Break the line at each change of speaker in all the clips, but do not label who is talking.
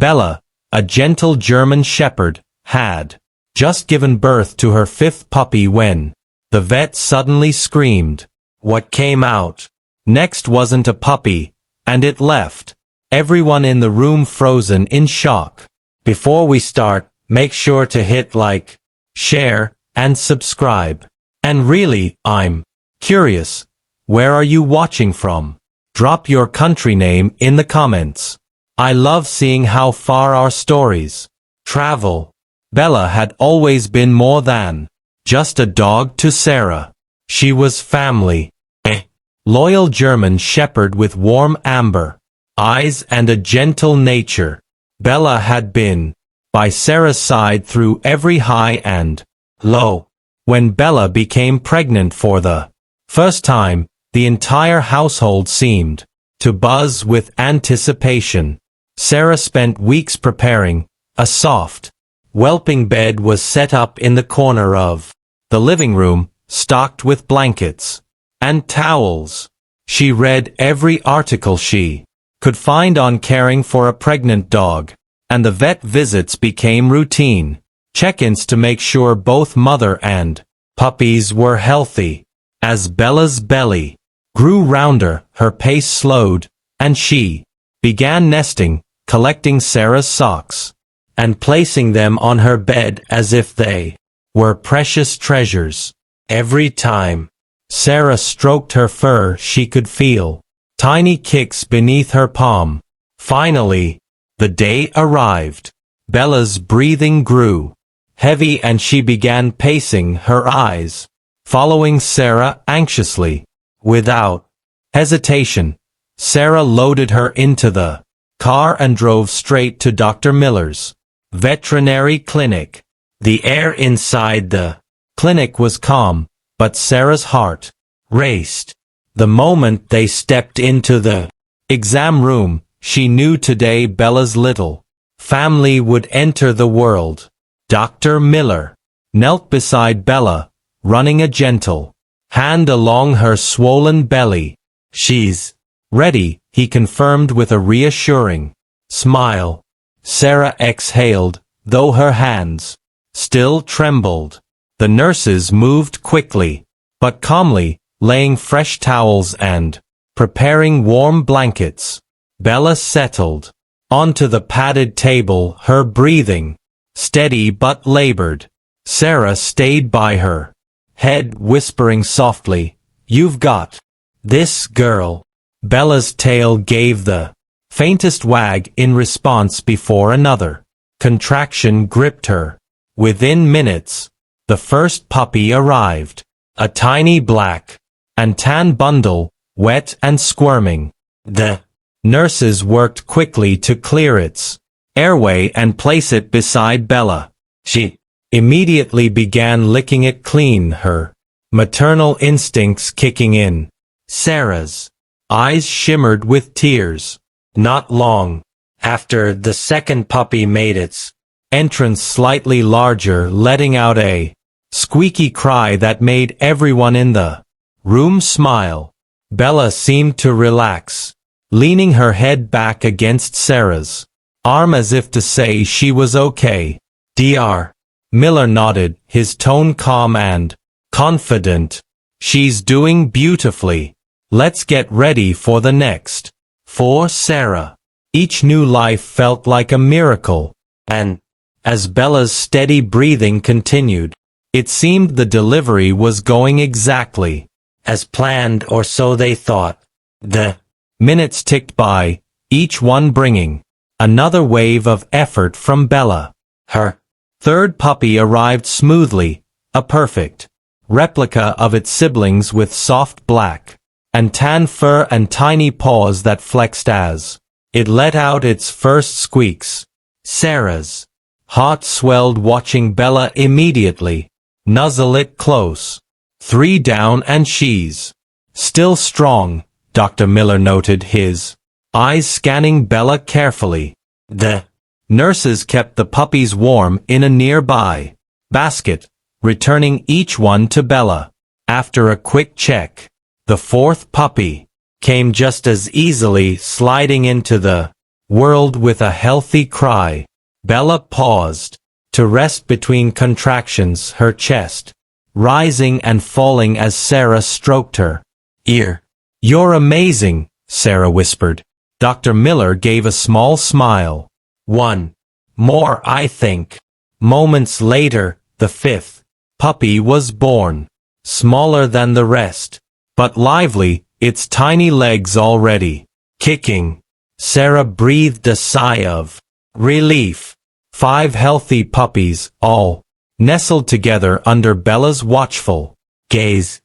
Bella, a gentle German shepherd, had just given birth to her 5th puppy when the vet suddenly screamed. What came out next wasn't a puppy, and it left everyone in the room frozen in shock. Before we start, make sure to hit like, share, and subscribe. And really, I'm curious, where are you watching from? Drop your country name in the comments. I love seeing how far our stories travel. Bella had always been more than just a dog to Sarah. She was family. A loyal German shepherd with warm amber eyes and a gentle nature. Bella had been by Sarah's side through every high and low. When Bella became pregnant for the first time, the entire household seemed to buzz with anticipation. Sarah spent weeks preparing. A soft, whelping bed was set up in the corner of the living room, stocked with blankets and towels. She read every article she could find on caring for a pregnant dog, and the vet visits became routine check-ins to make sure both mother and puppies were healthy. As Bella's belly grew rounder, her pace slowed, and she began nesting, collecting Sarah's socks and placing them on her bed as if they were precious treasures. Every time Sarah stroked her fur, she could feel tiny kicks beneath her palm. Finally, the day arrived. Bella's breathing grew heavy and she began pacing, her eyes following Sarah anxiously. Without hesitation, Sarah loaded her into the car and drove straight to Dr. Miller's veterinary clinic. The air inside the clinic was calm, but Sarah's heart raced. The moment they stepped into the exam room, she knew today Bella's little family would enter the world. Dr. Miller knelt beside Bella, running a gentle hand along her swollen belly. She's ready, he confirmed with a reassuring smile. Sarah exhaled, though her hands still trembled. The nurses moved quickly, but calmly, laying fresh towels and preparing warm blankets. Bella settled onto the padded table, her breathing steady but labored. Sarah stayed by her head, whispering softly, "You've got this, girl." Bella's tail gave the faintest wag in response before another contraction gripped her. Within minutes, the first puppy arrived, a tiny black and tan bundle, wet and squirming. The nurses worked quickly to clear its airway and place it beside Bella. She immediately began licking it clean, her maternal instincts kicking in. Sarah's eyes shimmered with tears. Not long after, the second puppy made its entrance, slightly larger, letting out a squeaky cry that made everyone in the room smile. Bella seemed to relax, leaning her head back against Sarah's arm as if to say she was okay. Dr. Miller nodded, his tone calm and confident. "She's doing beautifully. Let's get ready for the next." For Sarah, each new life felt like a miracle, and as Bella's steady breathing continued, it seemed the delivery was going exactly as planned, or so they thought. The minutes ticked by, each one bringing another wave of effort from Bella. Her third puppy arrived smoothly, a perfect replica of its siblings with soft black and tan fur and tiny paws that flexed as it let out its first squeaks. Sarah's heart swelled watching Bella immediately nuzzle it close. 3 down and she's still strong, Dr. Miller noted, his eyes scanning Bella carefully. The nurses kept the puppies warm in a nearby basket, returning each one to Bella. After a quick check, the fourth puppy came just as easily, sliding into the whirled with a healthy cry. Bella paused, to rest between contractions her chest, rising and falling as Sarah stroked her ear. "You're amazing," Sarah whispered. Dr. Miller gave a small smile. "One more, I think." Moments later, the fifth puppy was born, smaller than the rest, but lively, its tiny legs already kicking. Sarah breathed a sigh of relief. 5 healthy puppies, all nestled together under Bella's watchful gaze.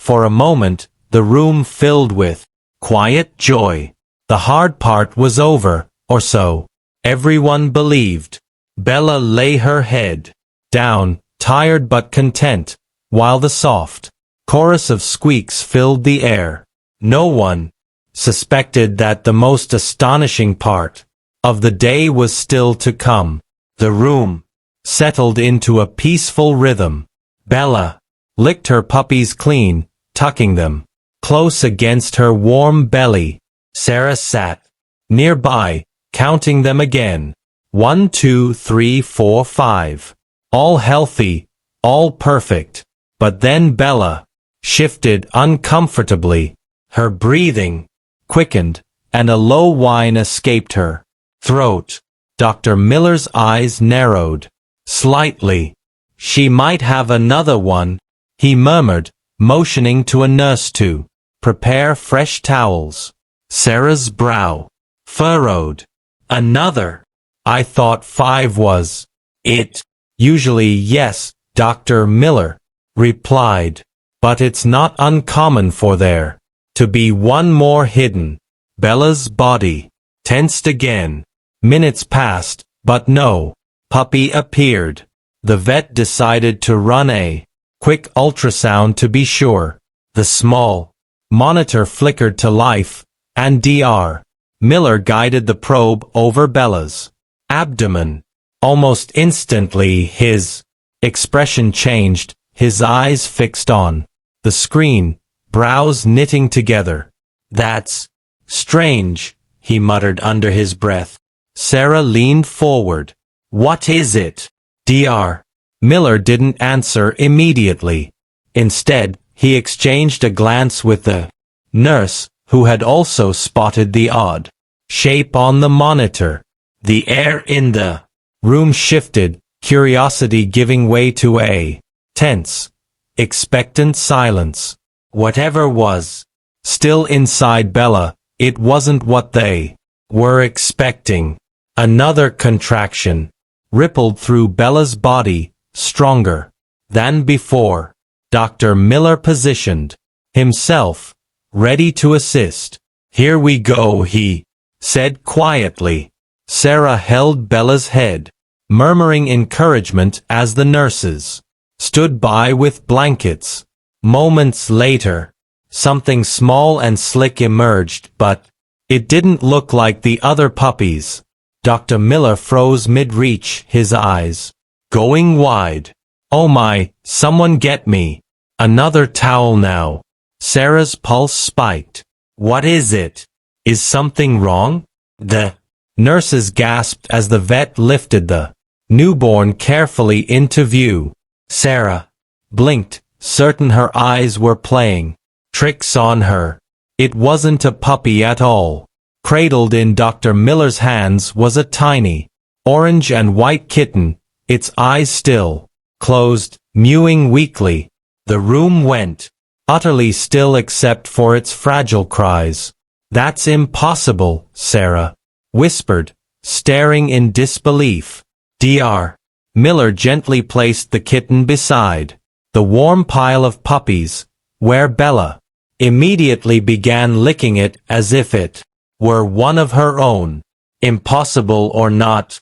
For a moment, the room filled with quiet joy. The hard part was over, or so everyone believed. Bella lay her head down, tired but content, while the soft chorus of squeaks filled the air. No one suspected that the most astonishing part of the day was still to come. The room settled into a peaceful rhythm. Bella licked her puppies clean, tucking them close against her warm belly. Sarah sat nearby, counting them again. 1, 2, 3, 4, 5. All healthy, all perfect. But then Bella shifted uncomfortably. Her breathing quickened, and a low whine escaped her throat. Dr. Miller's eyes narrowed slightly. "She might have another one," he murmured, motioning to a nurse to prepare fresh towels. Sarah's brow furrowed. "Another? I thought 5 was it." "Usually yes," Dr. Miller replied, "but it's not uncommon for there to be one more hidden." Bella's body tensed again. Minutes passed, but no puppy appeared. The vet decided to run a quick ultrasound to be sure. The small monitor flickered to life, and Dr. Miller guided the probe over Bella's abdomen. Almost instantly his expression changed, his eyes fixed on the screen, brows knitting together. "That's strange," he muttered under his breath. Sarah leaned forward. "What is it?" Dr. Miller didn't answer immediately. Instead, he exchanged a glance with the nurse, who had also spotted the odd shape on the monitor. The air in the room shifted, curiosity giving way to a tense, expectant silence. Whatever was still inside Bella, it wasn't what they were expecting. Another contraction rippled through Bella's body, stronger than before. Dr. Miller positioned himself, ready to assist. "Here we go," he said quietly. Sarah held Bella's head, murmuring encouragement as the nurses stood by with blankets. Moments later, something small and slick emerged, but it didn't look like the other puppies. Dr. Miller froze mid-reach, his eyes going wide. "Oh my, someone get me another towel now." Sarah's pulse spiked. "What is it? Is something wrong?" The nurses gasped as the vet lifted the newborn carefully into view. Sarah blinked, certain her eyes were playing tricks on her. It wasn't a puppy at all. Cradled in Dr. Miller's hands was a tiny, orange and white kitten, its eyes still closed, mewing weakly. The room went utterly still except for its fragile cries. "That's impossible," Sarah whispered, staring in disbelief. Dr. Miller gently placed the kitten beside the warm pile of puppies, where Bella immediately began licking it as if it were one of her own. "Impossible or not,"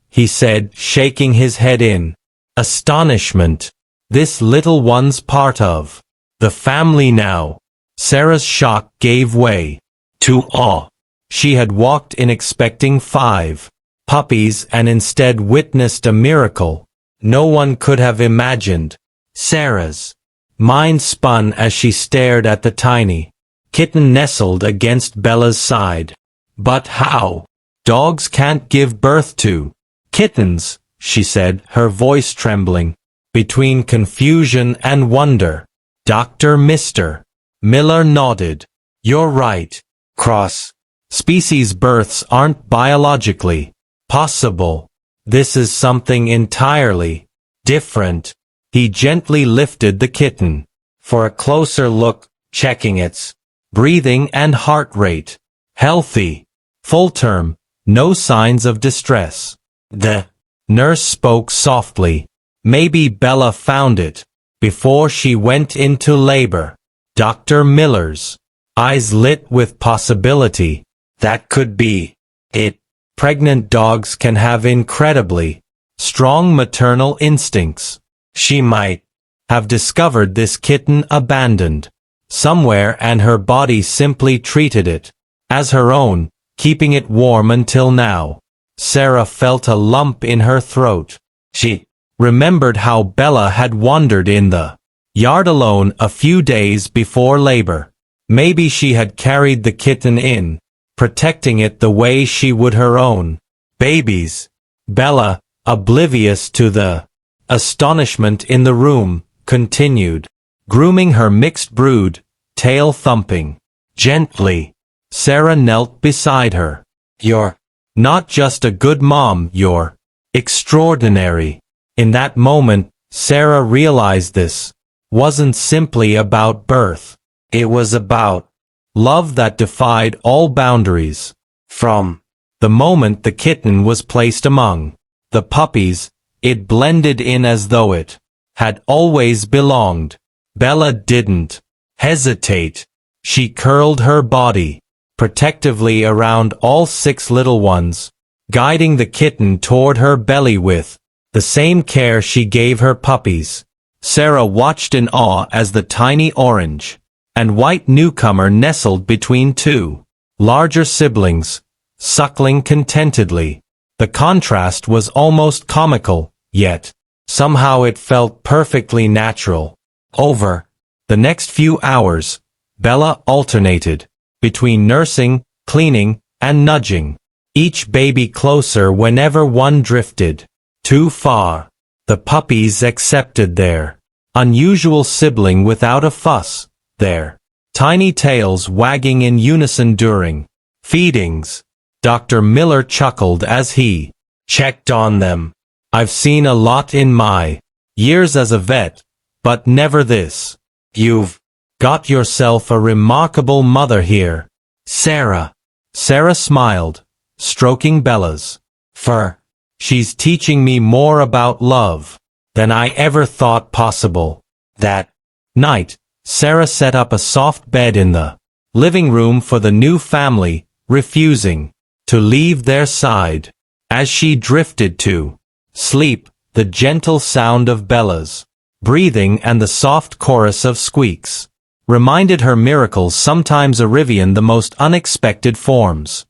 he said, shaking his head in astonishment. "This little one's part of the family now." Sarah's shock gave way to awe. She had walked in expecting 5 puppies and instead witnessed a miracle no one could have imagined. Sarah's mind spun as she stared at the tiny kitten nestled against Bella's side. But how Dogs can't give birth to kittens, she said, her voice trembling between confusion and wonder. Mr. Miller nodded. You're right. Cross-species births aren't biologically possible. This is something entirely different. He gently lifted the kitten for a closer look, checking its breathing and heart rate. Healthy. Full term. No signs of distress. The nurse spoke softly. Maybe Bella found it before she went into labor. Dr. Miller's eyes lit with possibility. That could be it. Pregnant dogs can have incredibly strong maternal instincts. She might have discovered this kitten abandoned somewhere and her body simply treated it as her own, keeping it warm until now. Sarah felt a lump in her throat. She remembered how Bella had wandered in the yard alone a few days before labor. Maybe she had carried the kitten in, protecting it the way she would her own babies. Bella, oblivious to the astonishment in the room, continued grooming her mixed brood, tail thumping gently. Sarah knelt beside her. You're not just a good mom, you're extraordinary. In that moment, Sarah realized this wasn't simply about birth. It was about love that defied all boundaries. From the moment the kitten was placed among the puppies, it blended in as though it had always belonged. Bella didn't hesitate. She curled her body protectively around all 6 little ones, guiding the kitten toward her belly with the same care she gave her puppies. Sarah watched in awe as the tiny orange and white newcomer nestled between 2 larger siblings, suckling contentedly. The contrast was almost comical, yet somehow it felt perfectly natural. Over the next few hours, Bella alternated between nursing, cleaning, and nudging each baby closer whenever one drifted too far. The puppies accepted their unusual sibling without a fuss, their tiny tails wagging in unison during feedings. Dr. Miller chuckled as he checked on them. I've seen a lot in my years as a vet, but never this. You've got yourself a remarkable mother here, Sarah. Sarah smiled, stroking Bella's fur. She's teaching me more about love than I ever thought possible. That night, Sarah set up a soft bed in the living room for the new family, refusing to leave their side. As she drifted to sleep, the gentle sound of Bella's breathing and the soft chorus of squeaks reminded her miracles sometimes arrive in the most unexpected forms.